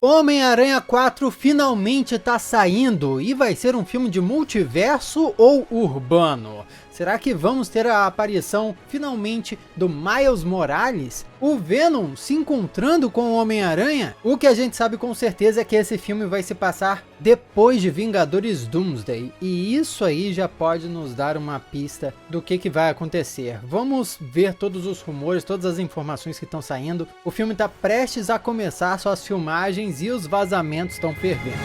Homem-Aranha 4 finalmente tá saindo e vai ser um filme de multiverso ou urbano? Será que vamos ter a aparição finalmente do Miles Morales? O Venom se encontrando com o Homem-Aranha? O que a gente sabe com certeza é que esse filme vai se passar depois de Vingadores Doomsday. E isso aí já pode nos dar uma pista do que vai acontecer. Vamos ver todos os rumores, todas as informações que estão saindo. O filme está prestes a começar suas filmagens e os vazamentos estão fervendo.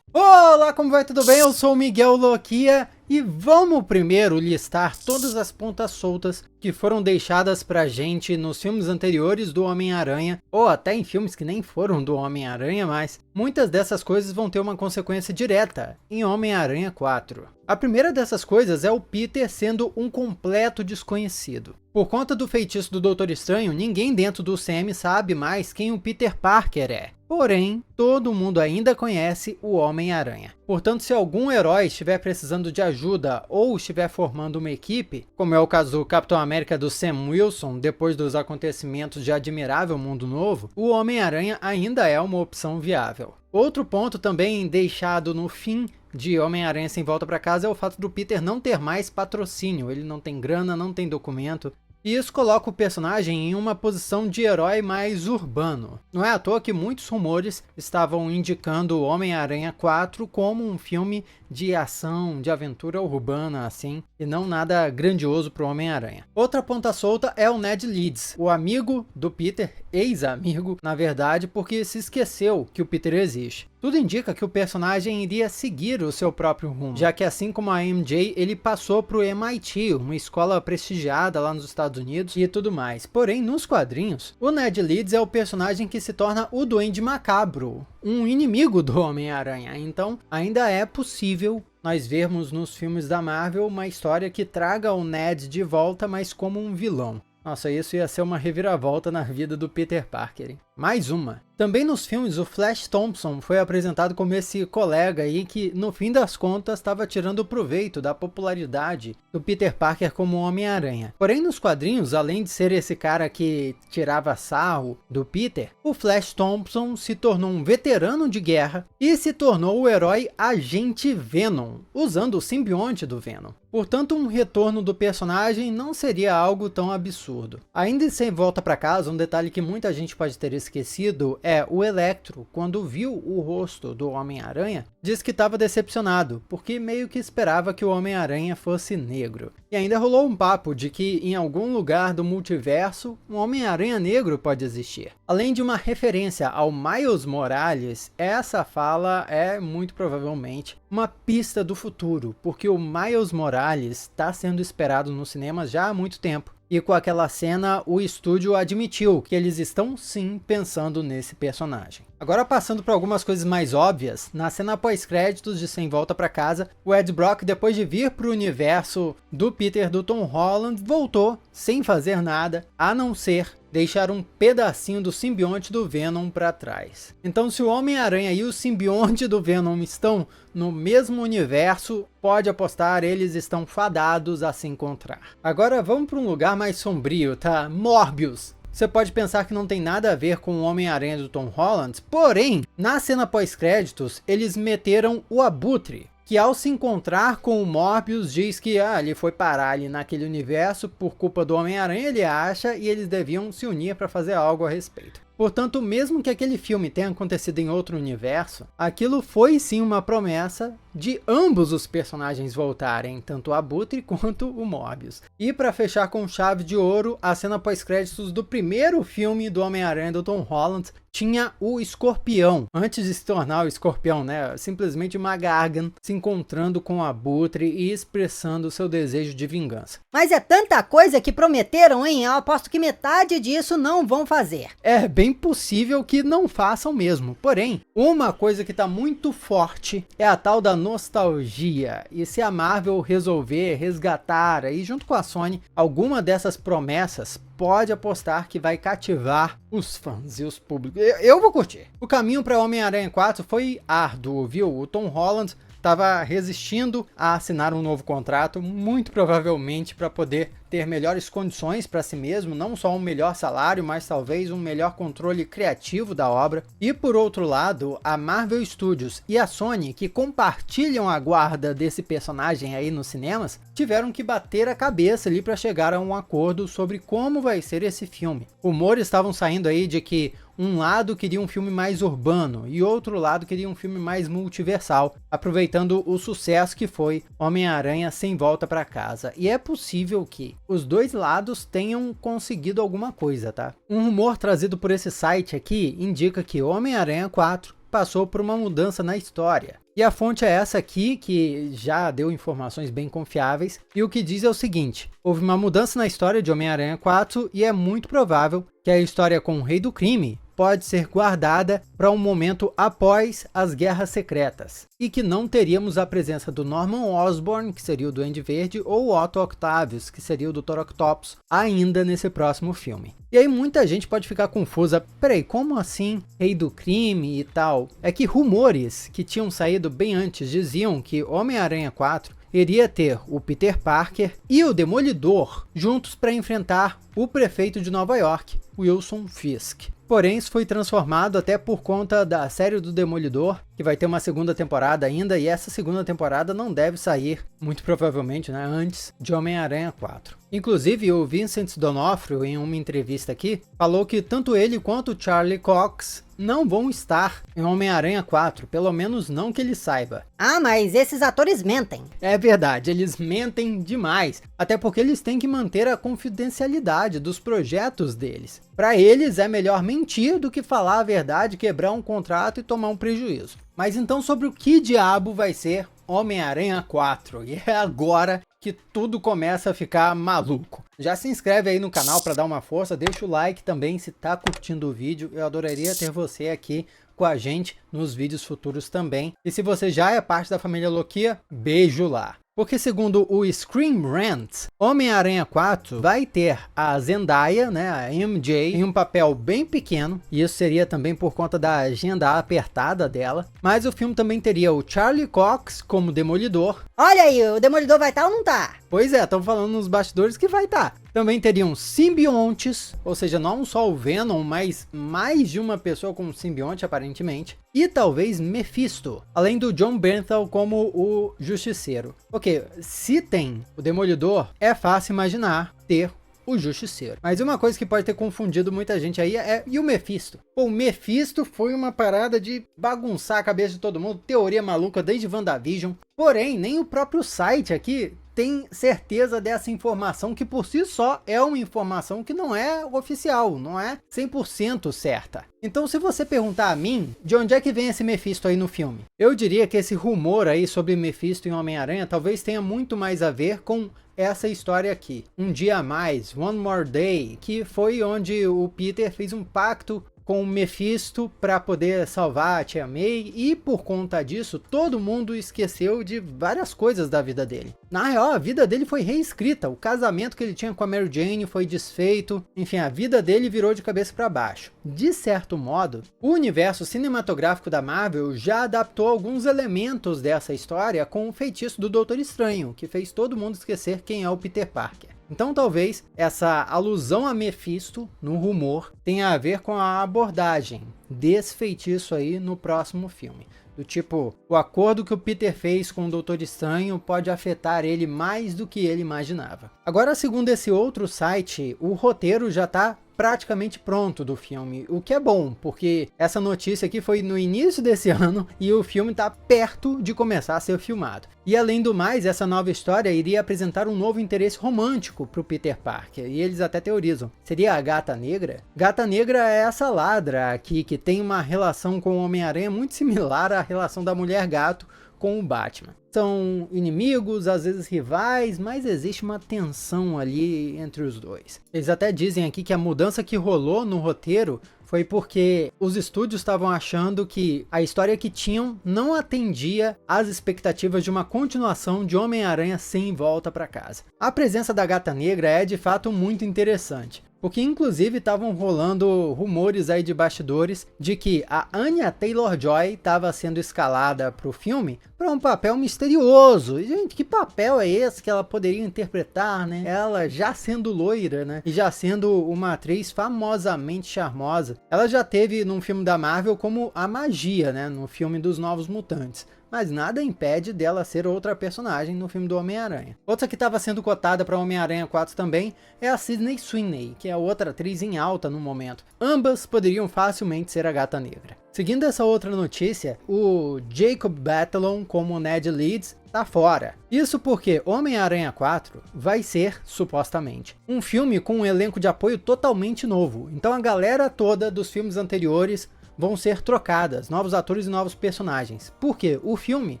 Olá, como vai? Tudo bem? Eu sou o Miguel Loquia e vamos primeiro listar todas as pontas soltas que foram deixadas pra gente nos filmes anteriores do Homem-Aranha, ou até em filmes que nem foram do Homem-Aranha, mas muitas dessas coisas vão ter uma consequência direta em Homem-Aranha 4. A primeira dessas coisas é o Peter sendo um completo desconhecido. Por conta do feitiço do Doutor Estranho, ninguém dentro do UCM sabe mais quem o Peter Parker é. Porém, todo mundo ainda conhece o Homem-Aranha. Portanto, se algum herói estiver precisando de ajuda ou estiver formando uma equipe, como é o caso do Capitão América do Sam Wilson, depois dos acontecimentos de Admirável Mundo Novo, o Homem-Aranha ainda é uma opção viável. Outro ponto também deixado no fim de Homem-Aranha Sem Volta para Casa é o fato do Peter não ter mais patrocínio. Ele não tem grana, não tem documento. E isso coloca o personagem em uma posição de herói mais urbano. Não é à toa que muitos rumores estavam indicando o Homem-Aranha 4 como um filme de ação, de aventura urbana, assim, e não nada grandioso para o Homem-Aranha. Outra ponta solta é o Ned Leeds, o amigo do Peter, ex-amigo, na verdade, porque se esqueceu que o Peter existe. Tudo indica que o personagem iria seguir o seu próprio rumo, já que assim como a MJ, ele passou para o MIT, uma escola prestigiada lá nos Estados Unidos e tudo mais. Porém, nos quadrinhos, o Ned Leeds é o personagem que se torna o Duende Macabro, um inimigo do Homem-Aranha. Então, ainda é possível nós vermos nos filmes da Marvel uma história que traga o Ned de volta, mas como um vilão. Nossa, isso ia ser uma reviravolta na vida do Peter Parker, hein? Mais uma. Também nos filmes, o Flash Thompson foi apresentado como esse colega aí que, no fim das contas, estava tirando proveito da popularidade do Peter Parker como Homem-Aranha. Porém, nos quadrinhos, além de ser esse cara que tirava sarro do Peter, o Flash Thompson se tornou um veterano de guerra e se tornou o herói Agente Venom, usando o simbionte do Venom. Portanto, um retorno do personagem não seria algo tão absurdo. Ainda em Sem Volta para Casa, um detalhe que muita gente pode ter esquecido é o Electro, quando viu o rosto do Homem-Aranha, disse que estava decepcionado, porque meio que esperava que o Homem-Aranha fosse negro. E ainda rolou um papo de que em algum lugar do multiverso, um Homem-Aranha negro pode existir. Além de uma referência ao Miles Morales, essa fala é muito provavelmente uma pista do futuro, porque o Miles Morales está sendo esperado nos cinemas já há muito tempo. E com aquela cena, o estúdio admitiu que eles estão sim pensando nesse personagem. Agora passando para algumas coisas mais óbvias, na cena pós-créditos de Sem Volta para Casa, o Ed Brock, depois de vir para o universo do Peter do Tom Holland, voltou sem fazer nada, a não ser deixar um pedacinho do simbionte do Venom para trás. Então, se o Homem-Aranha e o simbionte do Venom estão no mesmo universo, pode apostar, eles estão fadados a se encontrar. Agora vamos para um lugar mais sombrio, tá? Morbius. Você pode pensar que não tem nada a ver com o Homem-Aranha do Tom Holland, porém, na cena pós-créditos, eles meteram o Abutre, que ao se encontrar com o Morbius diz que ele foi parar ali naquele universo por culpa do Homem-Aranha, ele acha, e eles deviam se unir para fazer algo a respeito. Portanto, mesmo que aquele filme tenha acontecido em outro universo, aquilo foi sim uma promessa de ambos os personagens voltarem, tanto o Abutre quanto o Morbius. E para fechar com chave de ouro, a cena pós-créditos do primeiro filme do Homem-Aranha do Tom Holland tinha o Escorpião, antes de se tornar o Escorpião, né? Simplesmente uma Gargan se encontrando com o Abutre e expressando seu desejo de vingança. Mas é tanta coisa que prometeram, hein? Eu aposto que metade disso não vão fazer. É bem possível que não façam mesmo. Porém, uma coisa que está muito forte é a tal da nostalgia. E se a Marvel resolver resgatar aí junto com a Sony alguma dessas promessas, pode apostar que vai cativar os fãs e os públicos. Eu vou curtir. O caminho para Homem-Aranha 4 foi árduo, viu? O Tom Holland estava resistindo a assinar um novo contrato, muito provavelmente para poder ter melhores condições para si mesmo, não só um melhor salário, mas talvez um melhor controle criativo da obra. E por outro lado, a Marvel Studios e a Sony, que compartilham a guarda desse personagem aí nos cinemas, tiveram que bater a cabeça ali para chegar a um acordo sobre como vai ser esse filme. Rumores estavam saindo aí de que um lado queria um filme mais urbano e outro lado queria um filme mais multiversal, aproveitando o sucesso que foi Homem-Aranha Sem Volta para Casa. E é possível que os dois lados tenham conseguido alguma coisa, tá? Um rumor trazido por esse site aqui indica que Homem-Aranha 4 passou por uma mudança na história. E a fonte é essa aqui, que já deu informações bem confiáveis, e o que diz é o seguinte: houve uma mudança na história de Homem-Aranha 4 e é muito provável que a história com o Rei do Crime pode ser guardada para um momento após as Guerras Secretas, e que não teríamos a presença do Norman Osborn, que seria o Duende Verde, ou o Otto Octavius, que seria o Dr. Octopus, ainda nesse próximo filme. E aí muita gente pode ficar confusa, peraí, como assim Rei do Crime e tal? É que rumores que tinham saído bem antes diziam que Homem-Aranha 4 iria ter o Peter Parker e o Demolidor juntos para enfrentar o prefeito de Nova York, Wilson Fisk. Porém, isso foi transformado até por conta da série do Demolidor, que vai ter uma segunda temporada ainda, e essa segunda temporada não deve sair, muito provavelmente, né, antes de Homem-Aranha 4. Inclusive, o Vincent D'Onofrio, em uma entrevista aqui, falou que tanto ele quanto o Charlie Cox não vão estar em Homem-Aranha 4, pelo menos não que ele saiba. Ah, mas esses atores mentem. É verdade, eles mentem demais, até porque eles têm que manter a confidencialidade dos projetos deles. Para eles é melhor mentir do que falar a verdade, quebrar um contrato e tomar um prejuízo. Mas então sobre o que diabo vai ser Homem-Aranha 4? E é agora que tudo começa a ficar maluco. Já se inscreve aí no canal para dar uma força, deixa o like também se tá curtindo o vídeo. Eu adoraria ter você aqui com a gente nos vídeos futuros também. E se você já é parte da família Loquia, beijo lá. Porque segundo o Screen Rant, Homem-Aranha 4 vai ter a Zendaya, né, a MJ, em um papel bem pequeno, e isso seria também por conta da agenda apertada dela, mas o filme também teria o Charlie Cox como Demolidor. Olha aí, o Demolidor vai estar ou não tá? Pois é, estão falando nos bastidores que vai estar. Também teriam simbiontes, ou seja, não só o Venom, mas mais de uma pessoa com um simbionte aparentemente. E talvez Mephisto, além do John Bernthal como o Justiceiro. Ok, se tem o Demolidor, é fácil imaginar ter o Justiceiro. Mas uma coisa que pode ter confundido muita gente aí é, e o Mephisto? Pô, o Mephisto foi uma parada de bagunçar a cabeça de todo mundo, teoria maluca desde WandaVision. Porém, nem o próprio site aqui tem certeza dessa informação, que por si só é uma informação que não é oficial, não é 100% certa. Então, se você perguntar a mim, de onde é que vem esse Mephisto aí no filme? Eu diria que esse rumor aí sobre Mephisto em Homem-Aranha talvez tenha muito mais a ver com essa história aqui. Um Dia a Mais, One More Day, que foi onde o Peter fez um pacto com o Mephisto para poder salvar a Tia May, e por conta disso todo mundo esqueceu de várias coisas da vida dele. Na real, a vida dele foi reescrita, o casamento que ele tinha com a Mary Jane foi desfeito, enfim, a vida dele virou de cabeça para baixo. De certo modo, o universo cinematográfico da Marvel já adaptou alguns elementos dessa história com o feitiço do Doutor Estranho, que fez todo mundo esquecer quem é o Peter Parker. Então talvez essa alusão a Mephisto no rumor tenha a ver com a abordagem desse feitiço aí no próximo filme. Do tipo, o acordo que o Peter fez com o Doutor Estranho pode afetar ele mais do que ele imaginava. Agora, segundo esse outro site, o roteiro já está praticamente pronto do filme, o que é bom, porque essa notícia aqui foi no início desse ano e o filme está perto de começar a ser filmado. E além do mais, essa nova história iria apresentar um novo interesse romântico para o Peter Parker, e eles até teorizam. Seria a Gata Negra? Gata Negra é essa ladra aqui que tem uma relação com o Homem-Aranha muito similar à relação da Mulher Gato com o Batman. São inimigos, às vezes rivais, mas existe uma tensão ali entre os dois. Eles até dizem aqui que a mudança que rolou no roteiro foi porque os estúdios estavam achando que a história que tinham não atendia às expectativas de uma continuação de Homem-Aranha Sem Volta para Casa. A presença da Gata Negra é de fato muito interessante, porque inclusive estavam rolando rumores aí de bastidores de que a Anya Taylor-Joy estava sendo escalada para o filme para um papel misterioso. E, gente, que papel é esse que ela poderia interpretar, né? Ela já sendo loira, né? E já sendo uma atriz famosamente charmosa. Ela já teve num filme da Marvel como a Magia, né? No filme dos Novos Mutantes. Mas nada impede dela ser outra personagem no filme do Homem-Aranha. Outra que estava sendo cotada para Homem-Aranha 4 também é a Sydney Sweeney, que é outra atriz em alta no momento. Ambas poderiam facilmente ser a Gata Negra. Seguindo essa outra notícia, o Jacob Batalon como Ned Leeds tá fora. Isso porque Homem-Aranha 4 vai ser, supostamente, um filme com um elenco de apoio totalmente novo. Então a galera toda dos filmes anteriores vão ser trocadas, novos atores e novos personagens. Porque o filme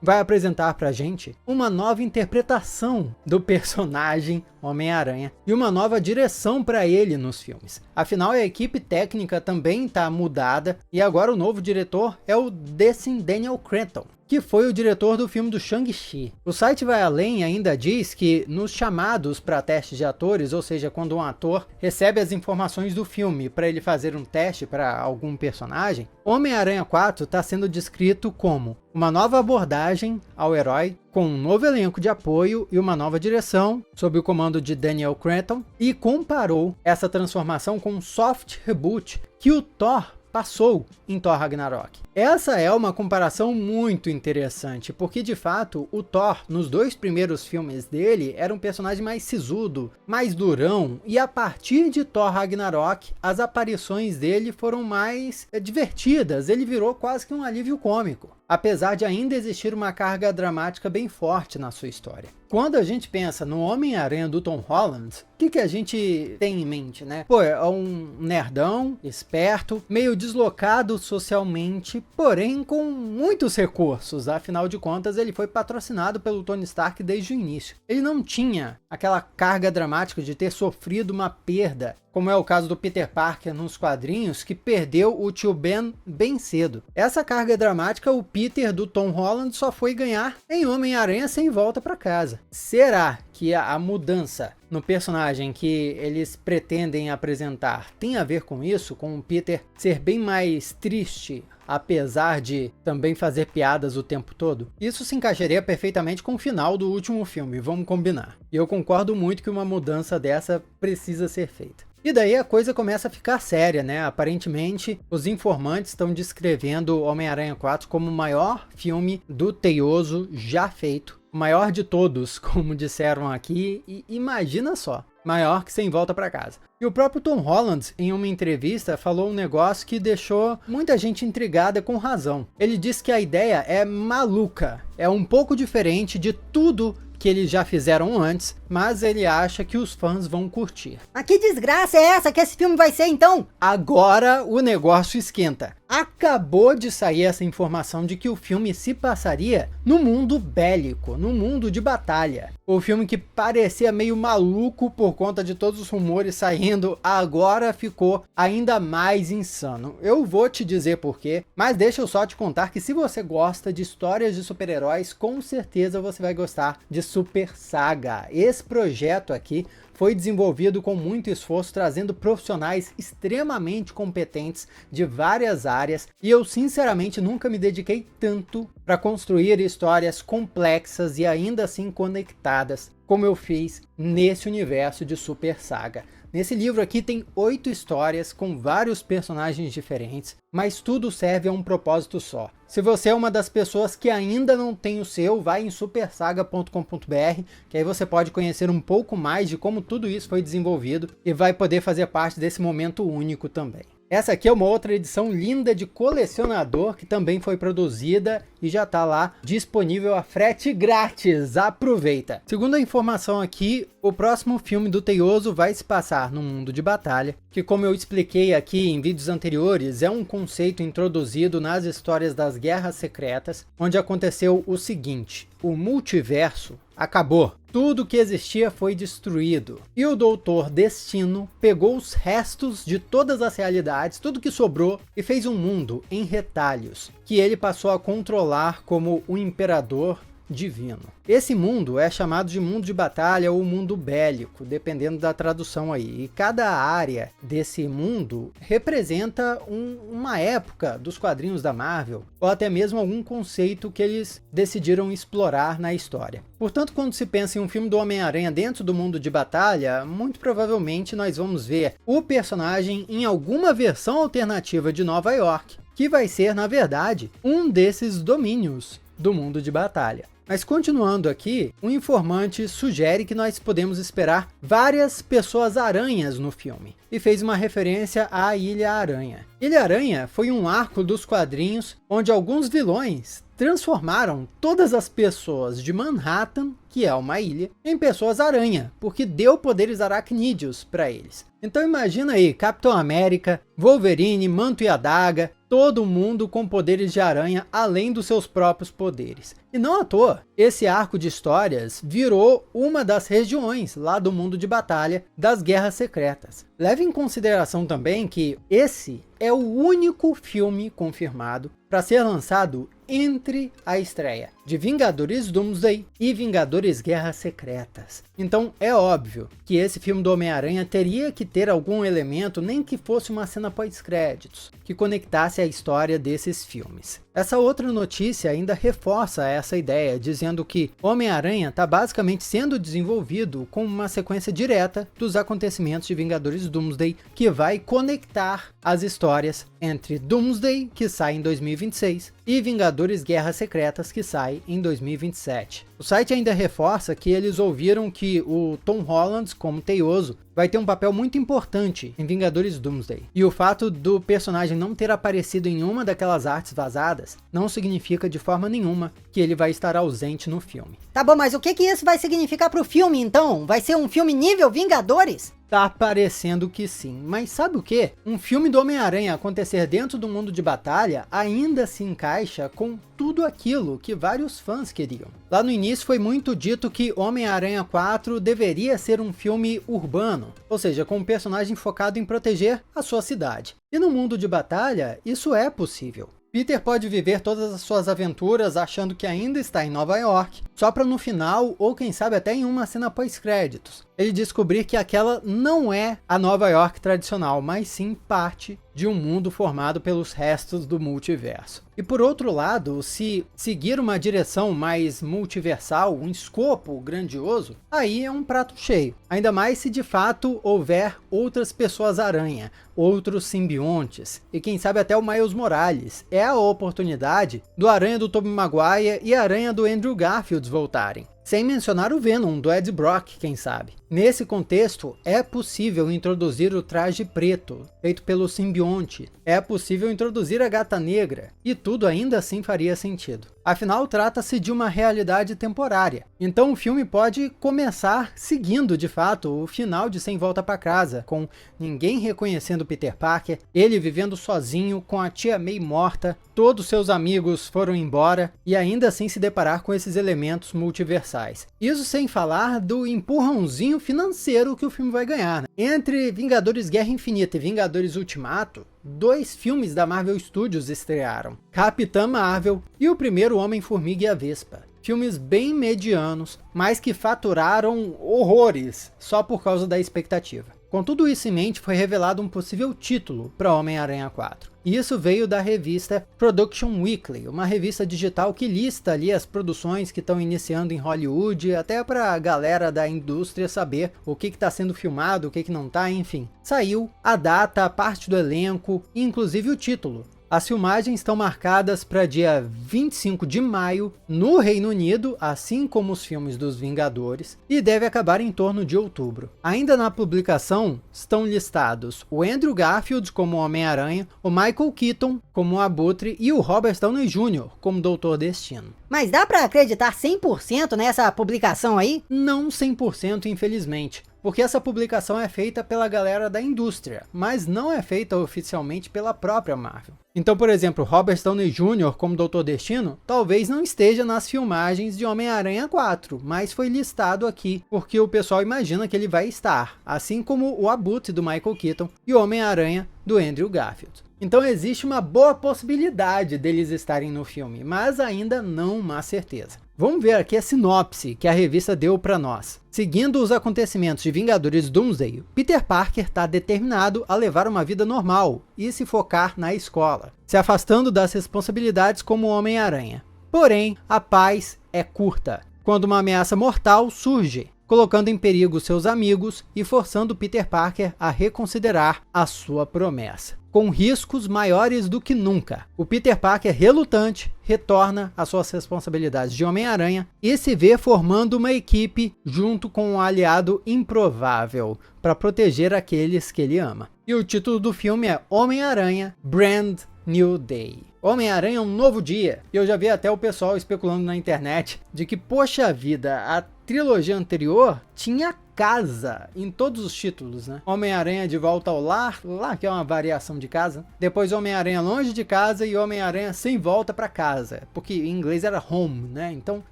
vai apresentar pra gente uma nova interpretação do personagem Homem-Aranha e uma nova direção para ele nos filmes. Afinal, a equipe técnica também está mudada e agora o novo diretor é o Daniel Cretton, que foi o diretor do filme do Shang-Chi. O site vai além e ainda diz que nos chamados para testes de atores, ou seja, quando um ator recebe as informações do filme para ele fazer um teste para algum personagem, Homem-Aranha 4 está sendo descrito como uma nova abordagem ao herói, com um novo elenco de apoio e uma nova direção, sob o comando de Daniel Cretton, e comparou essa transformação com um soft reboot que o Thor passou em Thor Ragnarok. Essa é uma comparação muito interessante, porque de fato o Thor, nos dois primeiros filmes dele, era um personagem mais sisudo, mais durão, e a partir de Thor Ragnarok, as aparições dele foram mais divertidas, ele virou quase que um alívio cômico, apesar de ainda existir uma carga dramática bem forte na sua história. Quando a gente pensa no Homem-Aranha do Tom Holland, o que a gente tem em mente, né? Pô, é um nerdão, esperto, meio deslocado socialmente, porém com muitos recursos. Afinal de contas, ele foi patrocinado pelo Tony Stark desde o início. Ele não tinha aquela carga dramática de ter sofrido uma perda, como é o caso do Peter Parker nos quadrinhos, que perdeu o tio Ben bem cedo. Essa carga dramática o Peter do Tom Holland só foi ganhar em Homem-Aranha Sem Volta para Casa. Será que a mudança no personagem que eles pretendem apresentar tem a ver com isso? Com o Peter ser bem mais triste, apesar de também fazer piadas o tempo todo? Isso se encaixaria perfeitamente com o final do último filme, vamos combinar. E eu concordo muito que uma mudança dessa precisa ser feita. E daí a coisa começa a ficar séria, né? Aparentemente, os informantes estão descrevendo Homem-Aranha 4 como o maior filme do Teioso já feito. O maior de todos, como disseram aqui, e imagina só, maior que Sem Volta para Casa. E o próprio Tom Holland, em uma entrevista, falou um negócio que deixou muita gente intrigada com razão. Ele disse que a ideia é maluca, é um pouco diferente de tudo que eles já fizeram antes, mas ele acha que os fãs vão curtir. Mas que desgraça é essa que esse filme vai ser então? Agora o negócio esquenta. Acabou de sair essa informação de que o filme se passaria no mundo bélico, no mundo de batalha. O filme que parecia meio maluco por conta de todos os rumores saindo, agora ficou ainda mais insano. Eu vou te dizer por quê, mas deixa eu só te contar que se você gosta de histórias de super-heróis, com certeza você vai gostar de Super Saga. Esse projeto aqui foi desenvolvido com muito esforço, trazendo profissionais extremamente competentes de várias áreas, e eu sinceramente nunca me dediquei tanto para construir histórias complexas e ainda assim conectadas como eu fiz nesse universo de Super Saga. Nesse livro aqui tem 8 histórias com vários personagens diferentes, mas tudo serve a um propósito só. Se você é uma das pessoas que ainda não tem o seu, vai em supersaga.com.br, que aí você pode conhecer um pouco mais de como tudo isso foi desenvolvido e vai poder fazer parte desse momento único também. Essa aqui é uma outra edição linda de colecionador que também foi produzida e já está lá disponível a frete grátis. Aproveita! Segundo a informação aqui, o próximo filme do Teioso vai se passar no mundo de batalha, que, como eu expliquei aqui em vídeos anteriores, é um conceito introduzido nas histórias das Guerras Secretas, onde aconteceu o seguinte: o multiverso acabou. Tudo que existia foi destruído. E o Doutor Destino pegou os restos de todas as realidades, tudo que sobrou, e fez um mundo em retalhos, que ele passou a controlar como o imperador divino. Esse mundo é chamado de mundo de batalha ou mundo bélico, dependendo da tradução aí. E cada área desse mundo representa uma época dos quadrinhos da Marvel, ou até mesmo algum conceito que eles decidiram explorar na história. Portanto, quando se pensa em um filme do Homem-Aranha dentro do mundo de batalha, muito provavelmente nós vamos ver o personagem em alguma versão alternativa de Nova York, que vai ser, na verdade, um desses domínios do mundo de batalha. Mas continuando aqui, um informante sugere que nós podemos esperar várias pessoas-aranhas no filme, e fez uma referência à Ilha-Aranha. Ilha-Aranha foi um arco dos quadrinhos onde alguns vilões transformaram todas as pessoas de Manhattan, que é uma ilha, em pessoas-aranha, porque deu poderes aracnídeos para eles. Então imagina aí, Capitão América, Wolverine, Manto e Adaga, todo mundo com poderes de aranha além dos seus próprios poderes. E não à toa, esse arco de histórias virou uma das regiões lá do mundo de batalha das Guerras Secretas. Leve em consideração também que esse é o único filme confirmado para ser lançado entre a estreia de Vingadores Doomsday e Vingadores Guerras Secretas. Então é óbvio que esse filme do Homem-Aranha teria que ter algum elemento, nem que fosse uma cena pós-créditos, que conectasse a história desses filmes. Essa outra notícia ainda reforça essa ideia, dizendo que Homem-Aranha está basicamente sendo desenvolvido como uma sequência direta dos acontecimentos de Vingadores Doomsday, que vai conectar as histórias entre Doomsday, que sai em 2026, e Vingadores Guerras Secretas, que sai em 2027. O site ainda reforça que eles ouviram que o Tom Holland, como Teioso, vai ter um papel muito importante em Vingadores Doomsday. E o fato do personagem não ter aparecido em uma daquelas artes vazadas não significa de forma nenhuma que ele vai estar ausente no filme. Tá bom, mas o que isso vai significar pro filme então? Vai ser um filme nível Vingadores? Tá parecendo que sim, mas sabe o que? Um filme do Homem-Aranha acontecer dentro do mundo de batalha ainda se encaixa com tudo aquilo que vários fãs queriam. Lá no início foi muito dito que Homem-Aranha 4 deveria ser um filme urbano, ou seja, com um personagem focado em proteger a sua cidade. E no mundo de batalha, isso é possível. Peter pode viver todas as suas aventuras achando que ainda está em Nova York, só para no final, ou quem sabe até em uma cena pós-créditos, ele descobrir que aquela não é a Nova York tradicional, mas sim parte de um mundo formado pelos restos do multiverso. E por outro lado, se seguir uma direção mais multiversal, um escopo grandioso, aí é um prato cheio. Ainda mais se de fato houver outras pessoas-aranha, outros simbiontes, e quem sabe até o Miles Morales. É a oportunidade do Aranha do Tobey Maguire e a Aranha do Andrew Garfield voltarem. Sem mencionar o Venom, do Ed Brock, quem sabe. Nesse contexto, é possível introduzir o traje preto, feito pelo simbionte. É possível introduzir a Gata Negra, e tudo ainda assim faria sentido. Afinal, trata-se de uma realidade temporária. Então o filme pode começar seguindo, de fato, o final de Sem Volta para Casa, com ninguém reconhecendo Peter Parker, ele vivendo sozinho, com a tia May morta, todos seus amigos foram embora, e ainda assim se deparar com esses elementos multiversais. Isso sem falar do empurrãozinho financeiro que o filme vai ganhar, né? Entre Vingadores Guerra Infinita e Vingadores Ultimato, 2 filmes da Marvel Studios estrearam, Capitã Marvel e o primeiro Homem-Formiga e a Vespa. Filmes bem medianos, mas que faturaram horrores só por causa da expectativa. Com tudo isso em mente, foi revelado um possível título para Homem-Aranha 4. E isso veio da revista Production Weekly, uma revista digital que lista ali as produções que estão iniciando em Hollywood, até para a galera da indústria saber o que está sendo filmado, o que não está, enfim. Saiu a data, a parte do elenco, inclusive o título. As filmagens estão marcadas para dia 25 de maio no Reino Unido, assim como os filmes dos Vingadores, e deve acabar em torno de outubro. Ainda na publicação estão listados o Andrew Garfield como Homem-Aranha, o Michael Keaton como Abutre e o Robert Downey Jr. como Doutor Destino. Mas dá pra acreditar 100% nessa publicação aí? Não 100%, infelizmente. Porque essa publicação é feita pela galera da indústria, mas não é feita oficialmente pela própria Marvel. Então, por exemplo, Robert Downey Jr. como Doutor Destino, talvez não esteja nas filmagens de Homem-Aranha 4, mas foi listado aqui, porque o pessoal imagina que ele vai estar, assim como o Abutre do Michael Keaton e o Homem-Aranha do Andrew Garfield. Então existe uma boa possibilidade deles estarem no filme, mas ainda não uma certeza. Vamos ver aqui a sinopse que a revista deu para nós. Seguindo os acontecimentos de Vingadores Doomsday, Peter Parker está determinado a levar uma vida normal e se focar na escola, se afastando das responsabilidades como Homem-Aranha. Porém, a paz é curta, quando uma ameaça mortal surge, colocando em perigo seus amigos e forçando Peter Parker a reconsiderar a sua promessa. Com riscos maiores do que nunca, o Peter Parker relutante retorna às suas responsabilidades de Homem-Aranha e se vê formando uma equipe junto com um aliado improvável para proteger aqueles que ele ama. E o título do filme é Homem-Aranha Brand New Day. Homem-Aranha, um novo dia. E eu já vi até o pessoal especulando na internet de que, poxa vida, a trilogia anterior tinha casa em todos os títulos, né? Homem-Aranha de volta ao lar, que é uma variação de casa. Depois Homem-Aranha longe de casa e Homem-Aranha sem volta para casa, porque em inglês era home, né? Então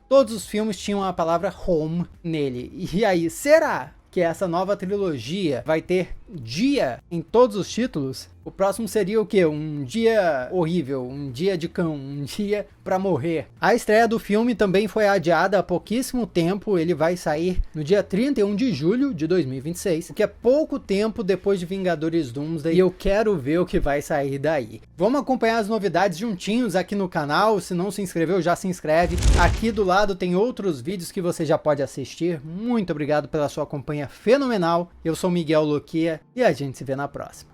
todos os filmes tinham a palavra home nele. E aí, será que essa nova trilogia vai ter dia em todos os títulos? O próximo seria o quê? Um dia horrível, um dia de cão, um dia pra morrer. A estreia do filme também foi adiada há pouquíssimo tempo, ele vai sair no dia 31 de julho de 2026, o que é pouco tempo depois de Vingadores Doomsday, e eu quero ver o que vai sair daí. Vamos acompanhar as novidades juntinhos aqui no canal, se não se inscreveu, já se inscreve. Aqui do lado tem outros vídeos que você já pode assistir. Muito obrigado pela sua companhia fenomenal, eu sou Miguel Loquia e a gente se vê na próxima.